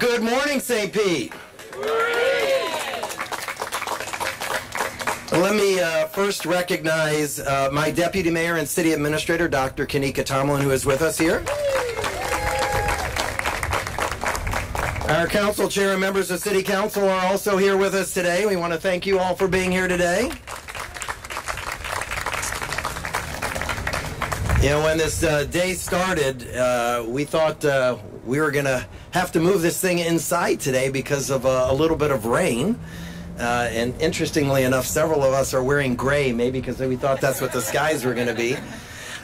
good morning, St. Pete. Let me first recognize my Deputy Mayor and City Administrator, Dr. Kanika Tomlin, who is with us here. Our Council Chair and members of City Council are also here with us today. We want to thank you all for being here today. You know, when this day started, we thought we were going to have to move this thing inside today because of a little bit of rain. And interestingly enough, several of us are wearing gray, maybe because we thought that's what the skies were going to be.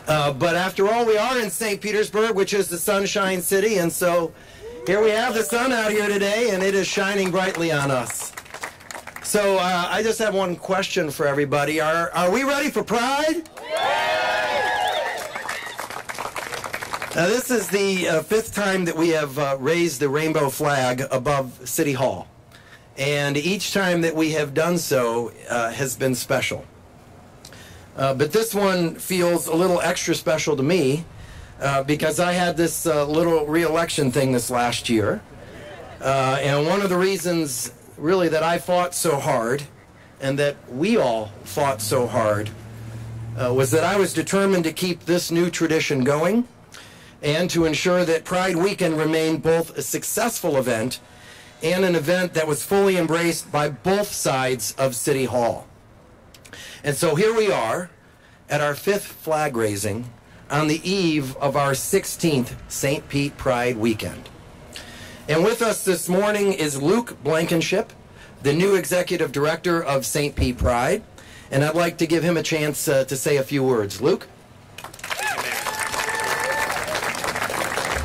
But after all, we are in St. Petersburg, which is the Sunshine City, and so here we have the sun out here today, and it is shining brightly on us. So I just have one question for everybody. Are we ready for Pride? Now, this is the fifth time that we have raised the rainbow flag above City Hall. And each time that we have done so has been special. But this one feels a little extra special to me because I had this little re-election thing this last year. And one of the reasons really that I fought so hard and that we all fought so hard was that I was determined to keep this new tradition going and to ensure that Pride Weekend remained both a successful event and an event that was fully embraced by both sides of City Hall. And so here we are at our fifth flag raising on the eve of our 16th St. Pete Pride Weekend. And with us this morning is Luke Blankenship, the new Executive Director of St. Pete Pride. And I'd like to give him a chance to say a few words. Luke?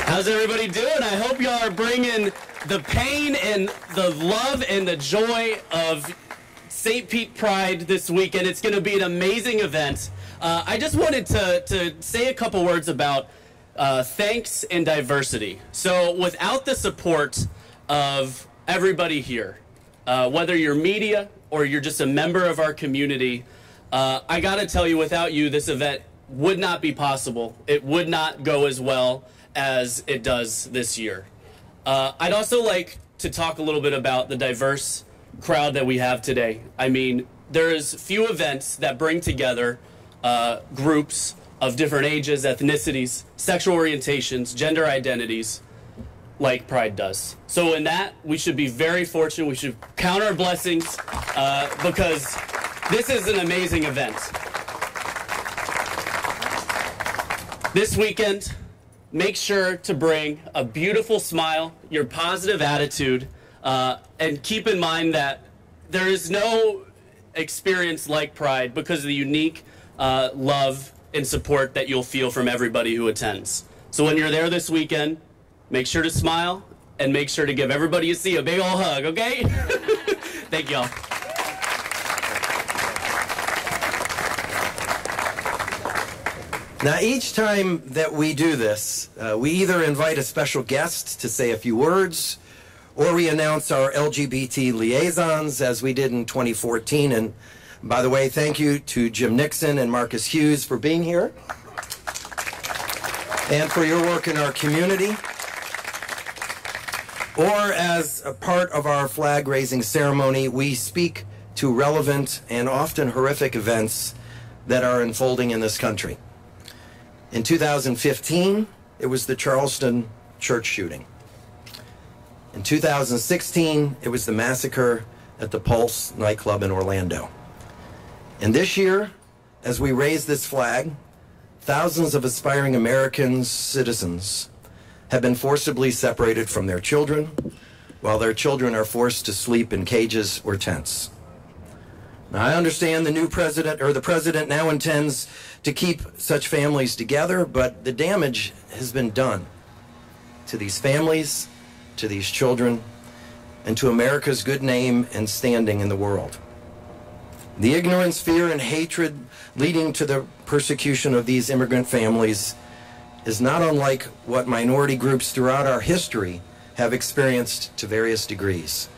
How's everybody doing? I hope y'all are bringing the pain and the love and the joy of St. Pete Pride this weekend. It's going to be an amazing event. I just wanted to say a couple words about thanks and diversity. So without the support of everybody here, whether you're media or you're just a member of our community, I got to tell you, without you, this event would not be possible. It would not go as well as it does this year. I'd also like to talk a little bit about the diverse crowd that we have today. I mean, there's few events that bring together groups of different ages, ethnicities, sexual orientations, gender identities, like Pride does. So in that, we should be very fortunate. We should count our blessings because this is an amazing event. This weekend, make sure to bring a beautiful smile, your positive attitude, and keep in mind that there is no experience like Pride because of the unique love and support that you'll feel from everybody who attends. So when you're there this weekend, make sure to smile and make sure to give everybody you see a big ol' hug, okay? Thank y'all. Now, each time that we do this, we either invite a special guest to say a few words, or we announce our LGBT liaisons, as we did in 2014. And by the way, thank you to Jim Nixon and Marcus Hughes for being here and for your work in our community. Or as a part of our flag-raising ceremony, we speak to relevant and often horrific events that are unfolding in this country. In 2015, it was the Charleston church shooting. In 2016, it was the massacre at the Pulse nightclub in Orlando. And this year, as we raise this flag, thousands of aspiring American citizens have been forcibly separated from their children, while their children are forced to sleep in cages or tents. Now, I understand the new president, or the president now intends to keep such families together, but the damage has been done to these families, to these children, and to America's good name and standing in the world. The ignorance, fear, and hatred leading to the persecution of these immigrant families is not unlike what minority groups throughout our history have experienced to various degrees.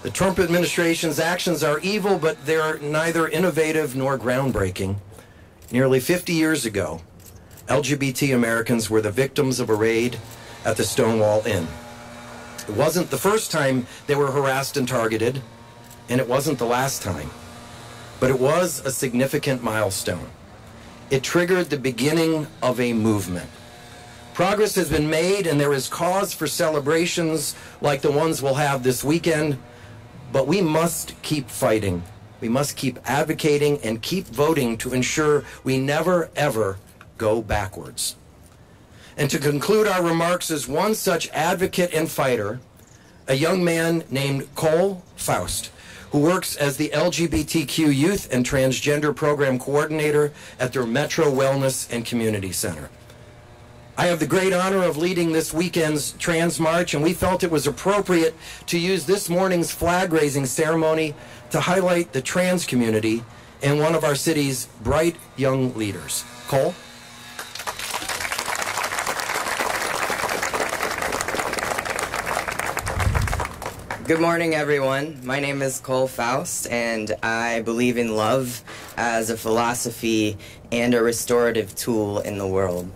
The Trump administration's actions are evil, but they're neither innovative nor groundbreaking. Nearly 50 years ago, LGBT Americans were the victims of a raid at the Stonewall Inn. It wasn't the first time they were harassed and targeted, and it wasn't the last time, but it was a significant milestone. It triggered the beginning of a movement. Progress has been made, and there is cause for celebrations like the ones we'll have this weekend, but we must keep fighting. We must keep advocating and keep voting to ensure we never, ever go backwards. And to conclude our remarks is one such advocate and fighter, a young man named Cole Faust, who works as the LGBTQ Youth and Transgender Program Coordinator at their Metro Wellness and Community Center. I have the great honor of leading this weekend's Trans March, and we felt it was appropriate to use this morning's flag-raising ceremony to highlight the trans community and one of our city's bright young leaders. Cole? Good morning, everyone. My name is Cole Faust, and I believe in love as a philosophy and a restorative tool in the world.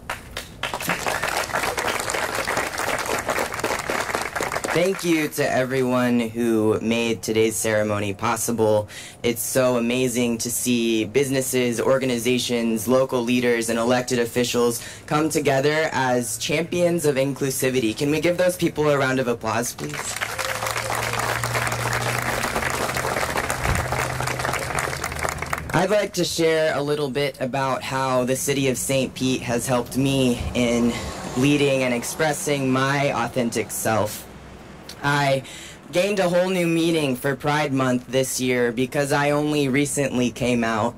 Thank you to everyone who made today's ceremony possible. It's so amazing to see businesses, organizations, local leaders, and elected officials come together as champions of inclusivity. Can we give those people a round of applause, please? I'd like to share a little bit about how the city of St. Pete has helped me in leading and expressing my authentic self. I gained a whole new meaning for Pride Month this year because I only recently came out.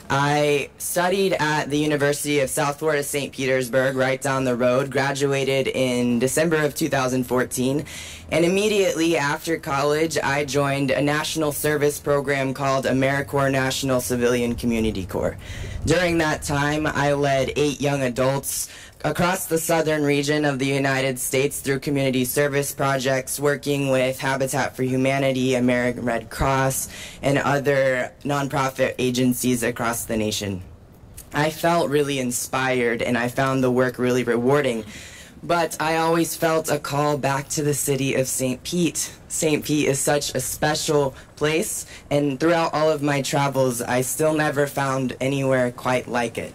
I studied at the University of South Florida, St. Petersburg, right down the road, graduated in December of 2014, and immediately after college, I joined a national service program called AmeriCorps National Civilian Community Corps. During that time, I led 8 young adults across the southern region of the United States through community service projects, working with Habitat for Humanity, American Red Cross, and other nonprofit agencies across the nation. I felt really inspired, and I found the work really rewarding. But I always felt a call back to the city of St. Pete. St. Pete is such a special place, and throughout all of my travels, I still never found anywhere quite like it.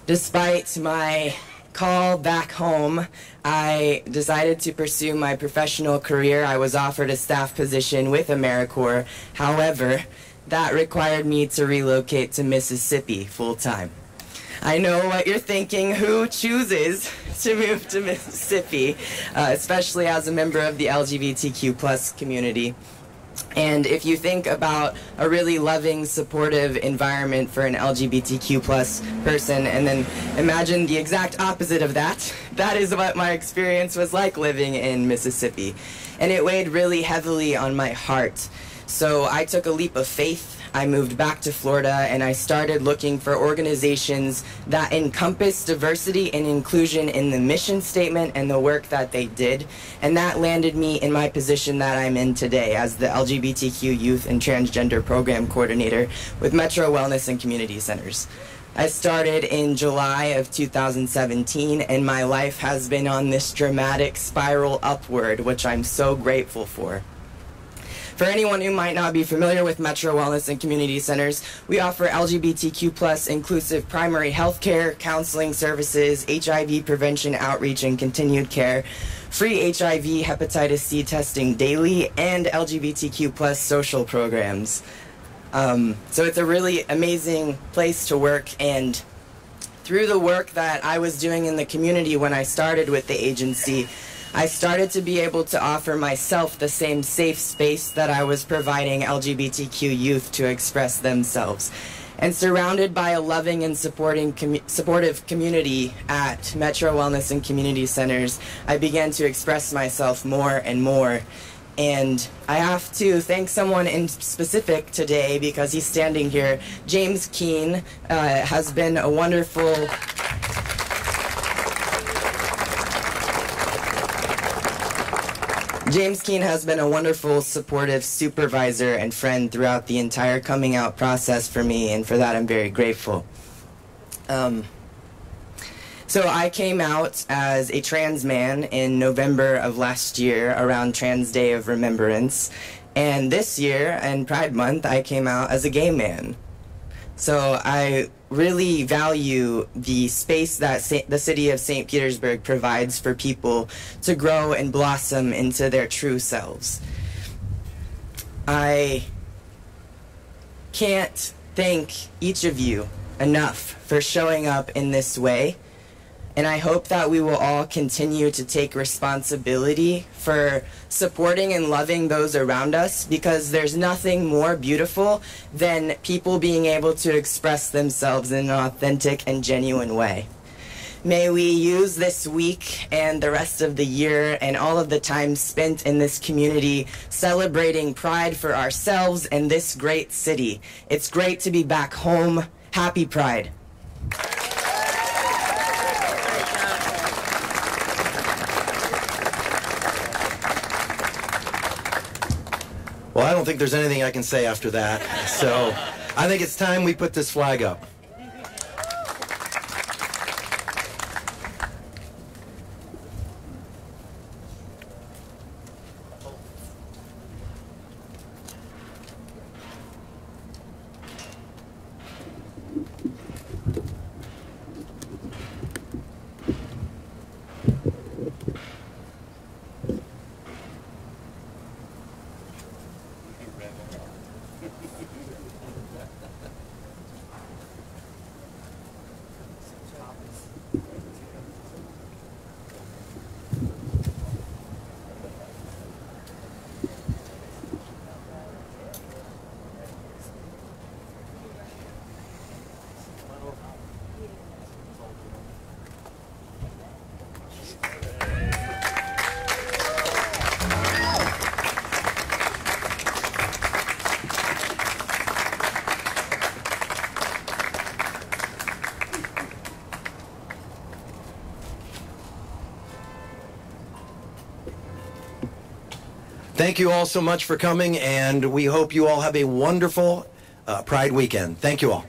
Despite my call back home, I decided to pursue my professional career. I was offered a staff position with AmeriCorps. However, that required me to relocate to Mississippi full-time. I know what you're thinking. Who chooses to move to Mississippi, especially as a member of the LGBTQ+ community? And if you think about a really loving, supportive environment for an LGBTQ+ person, and then imagine the exact opposite of that, that is what my experience was like living in Mississippi. And it weighed really heavily on my heart. So I took a leap of faith. I moved back to Florida, and I started looking for organizations that encompass diversity and inclusion in the mission statement and the work that they did. And that landed me in my position that I'm in today as the LGBTQ Youth and Transgender Program Coordinator with Metro Wellness and Community Centers. I started in July of 2017, and my life has been on this dramatic spiral upward, which I'm so grateful for. For anyone who might not be familiar with Metro Wellness and Community Centers, we offer LGBTQ+ inclusive primary health care, counseling services, HIV prevention outreach and continued care, free HIV hepatitis C testing daily, and LGBTQ+ social programs. So it's a really amazing place to work, and through the work that I was doing in the community when I started with the agency, I started to be able to offer myself the same safe space that I was providing LGBTQ youth to express themselves. And surrounded by a loving and supportive community at Metro Wellness and Community Centers, I began to express myself more and more. And I have to thank someone in specific today because he's standing here. James Keene has been a wonderful supportive supervisor and friend throughout the entire coming out process for me, and for that I'm very grateful. So I came out as a trans man in November of last year around Trans Day of Remembrance. And this year, in Pride Month, I came out as a gay man. So I really value the space that the city of St. Petersburg provides for people to grow and blossom into their true selves. I can't thank each of you enough for showing up in this way. And I hope that we will all continue to take responsibility for supporting and loving those around us, because there's nothing more beautiful than people being able to express themselves in an authentic and genuine way. May we use this week and the rest of the year and all of the time spent in this community celebrating Pride for ourselves and this great city. It's great to be back home. Happy Pride. Well, I don't think there's anything I can say after that. So I think it's time we put this flag up. Thank you all so much for coming, and we hope you all have a wonderful Pride weekend. Thank you all.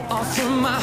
Off from my